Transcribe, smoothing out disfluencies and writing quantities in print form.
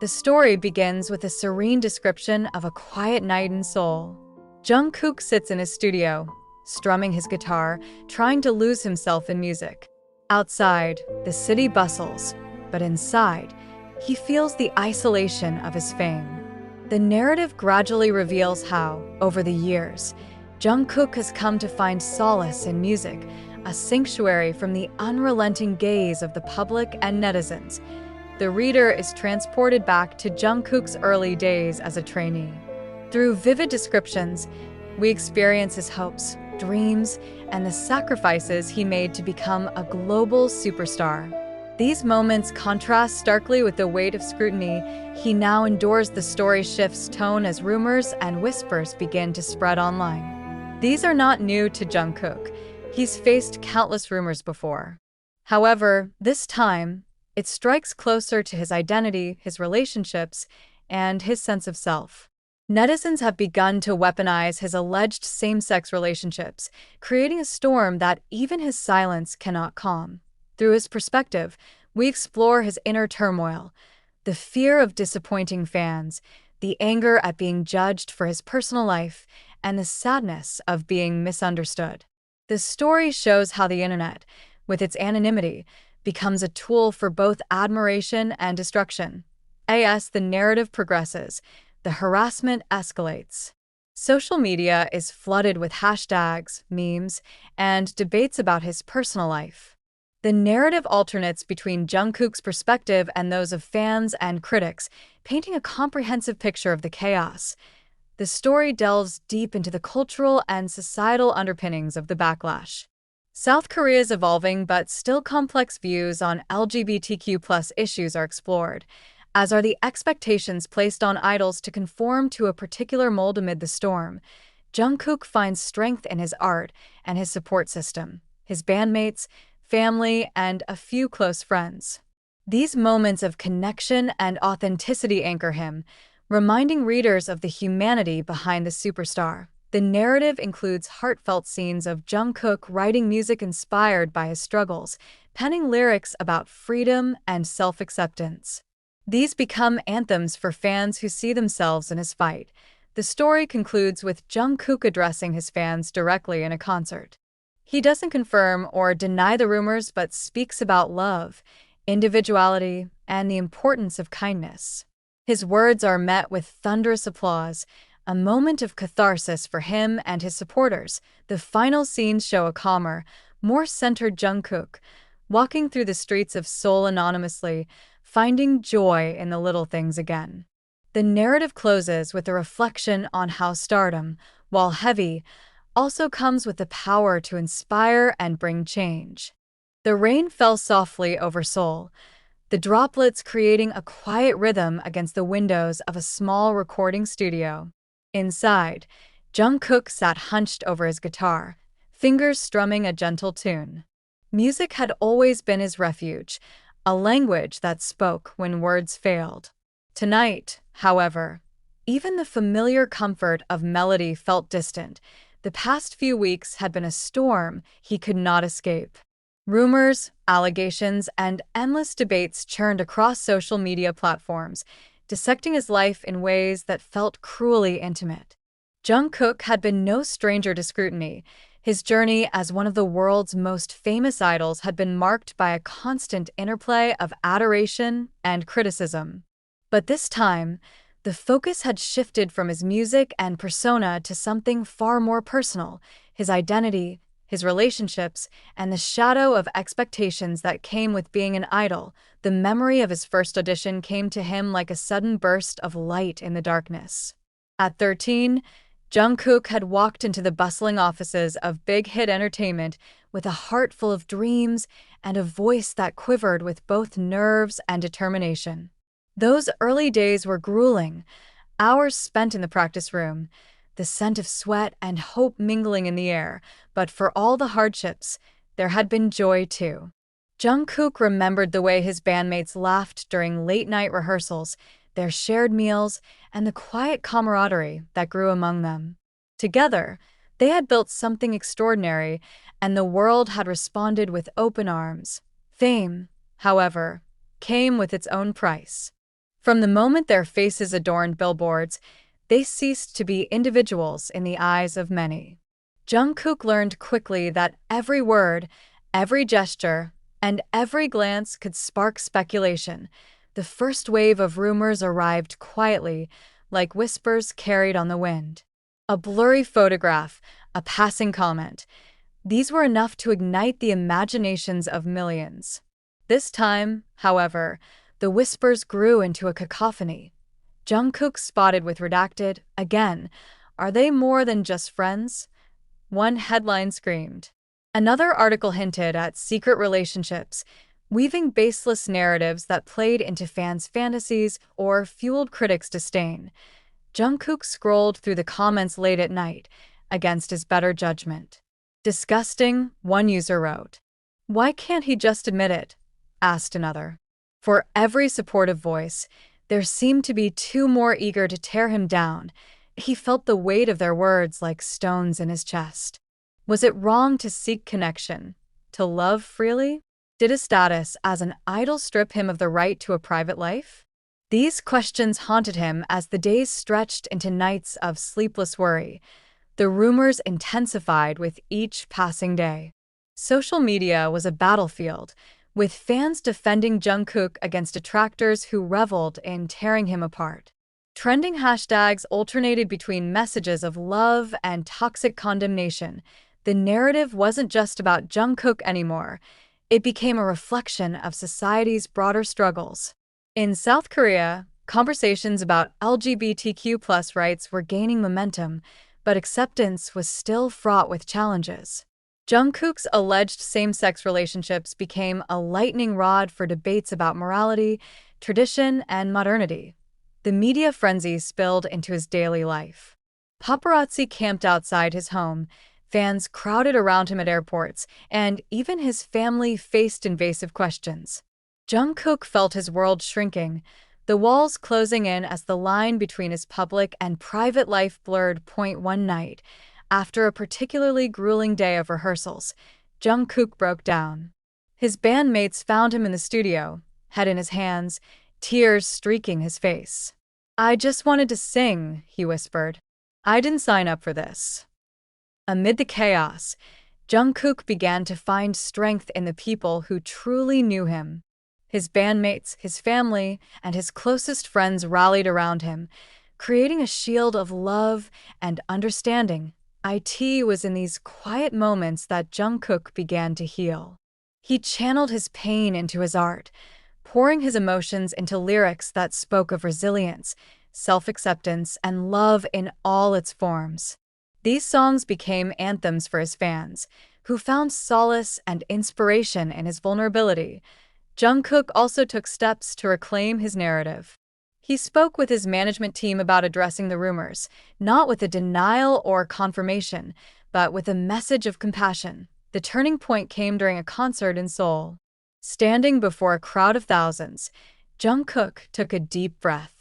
The story begins with a serene description of a quiet night in Seoul. Jungkook sits in his studio, strumming his guitar, trying to lose himself in music. Outside, the city bustles, but inside, he feels the isolation of his fame. The narrative gradually reveals how, over the years, Jungkook has come to find solace in music, a sanctuary from the unrelenting gaze of the public and netizens. The reader is transported back to Jungkook's early days as a trainee. Through vivid descriptions, we experience his hopes, dreams, and the sacrifices he made to become a global superstar. These moments contrast starkly with the weight of scrutiny he now endures. The story shifts tone as rumors and whispers begin to spread online. These are not new to Jungkook. He's faced countless rumors before. However, this time, it strikes closer to his identity, his relationships, and his sense of self. Netizens have begun to weaponize his alleged same-sex relationships, creating a storm that even his silence cannot calm. Through his perspective, we explore his inner turmoil, the fear of disappointing fans, the anger at being judged for his personal life, and the sadness of being misunderstood. The story shows how the internet, with its anonymity, becomes a tool for both admiration and destruction. As the narrative progresses, the harassment escalates. Social media is flooded with hashtags, memes, and debates about his personal life. The narrative alternates between Jungkook's perspective and those of fans and critics, painting a comprehensive picture of the chaos. The story delves deep into the cultural and societal underpinnings of the backlash. South Korea's evolving but still complex views on LGBTQ+ issues are explored, as are the expectations placed on idols to conform to a particular mold. Amid the storm, Jungkook finds strength in his art and his support system, his bandmates, family, and a few close friends. These moments of connection and authenticity anchor him, reminding readers of the humanity behind the superstar. The narrative includes heartfelt scenes of Jungkook writing music inspired by his struggles, penning lyrics about freedom and self-acceptance. These become anthems for fans who see themselves in his fight. The story concludes with Jungkook addressing his fans directly in a concert. He doesn't confirm or deny the rumors but speaks about love, individuality, and the importance of kindness. His words are met with thunderous applause, a moment of catharsis for him and his supporters. The final scenes show a calmer, more centered Jungkook, walking through the streets of Seoul anonymously, finding joy in the little things again. The narrative closes with a reflection on how stardom, while heavy, also comes with the power to inspire and bring change. The rain fell softly over Seoul, the droplets creating a quiet rhythm against the windows of a small recording studio. Inside, Jungkook sat hunched over his guitar, fingers strumming a gentle tune. Music had always been his refuge, a language that spoke when words failed. Tonight, however, even the familiar comfort of melody felt distant. The past few weeks had been a storm he could not escape. Rumors, allegations, and endless debates churned across social media platforms, dissecting his life in ways that felt cruelly intimate. Jungkook had been no stranger to scrutiny. His journey as one of the world's most famous idols had been marked by a constant interplay of adoration and criticism. But this time, the focus had shifted from his music and persona to something far more personal: his identity, his relationships, and the shadow of expectations that came with being an idol. The memory of his first audition came to him like a sudden burst of light in the darkness. At 13, Jungkook had walked into the bustling offices of Big Hit Entertainment with a heart full of dreams and a voice that quivered with both nerves and determination. Those early days were grueling, hours spent in the practice room, the scent of sweat and hope mingling in the air. But for all the hardships, there had been joy too. Jungkook remembered the way his bandmates laughed during late-night rehearsals, their shared meals, and the quiet camaraderie that grew among them. Together, they had built something extraordinary, and the world had responded with open arms. Fame, however, came with its own price. From the moment their faces adorned billboards, they ceased to be individuals in the eyes of many. Jungkook learned quickly that every word, every gesture, and every glance could spark speculation. The first wave of rumors arrived quietly, like whispers carried on the wind. A blurry photograph, a passing comment. These were enough to ignite the imaginations of millions. This time, however, the whispers grew into a cacophony. Jungkook spotted with redacted, again, are they more than just friends? One headline screamed. Another article hinted at secret relationships, weaving baseless narratives that played into fans' fantasies or fueled critics' disdain. Jungkook scrolled through the comments late at night, against his better judgment. Disgusting, one user wrote. Why can't he just admit it? Asked another. For every supportive voice, there seemed to be two more eager to tear him down. He felt the weight of their words like stones in his chest. Was it wrong to seek connection, to love freely? Did a status as an idol strip him of the right to a private life? These questions haunted him as the days stretched into nights of sleepless worry. The rumors intensified with each passing day. Social media was a battlefield, with fans defending Jungkook against detractors who reveled in tearing him apart. Trending hashtags alternated between messages of love and toxic condemnation. The narrative wasn't just about Jungkook anymore. It became a reflection of society's broader struggles. In South Korea, conversations about LGBTQ+ rights were gaining momentum, but acceptance was still fraught with challenges. Jungkook's alleged same-sex relationships became a lightning rod for debates about morality, tradition, and modernity. The media frenzy spilled into his daily life. Paparazzi camped outside his home, fans crowded around him at airports, and even his family faced invasive questions. Jungkook felt his world shrinking, the walls closing in as the line between his public and private life blurred. One night, after a particularly grueling day of rehearsals, Jungkook broke down. His bandmates found him in the studio, head in his hands, tears streaking his face. I just wanted to sing, he whispered. I didn't sign up for this. Amid the chaos, Jungkook began to find strength in the people who truly knew him. His bandmates, his family, and his closest friends rallied around him, creating a shield of love and understanding. It was in these quiet moments that Jungkook began to heal. He channeled his pain into his art, pouring his emotions into lyrics that spoke of resilience, self-acceptance, and love in all its forms. These songs became anthems for his fans, who found solace and inspiration in his vulnerability. Jungkook also took steps to reclaim his narrative. He spoke with his management team about addressing the rumors, not with a denial or confirmation, but with a message of compassion. The turning point came during a concert in Seoul. Standing before a crowd of thousands, Jungkook took a deep breath.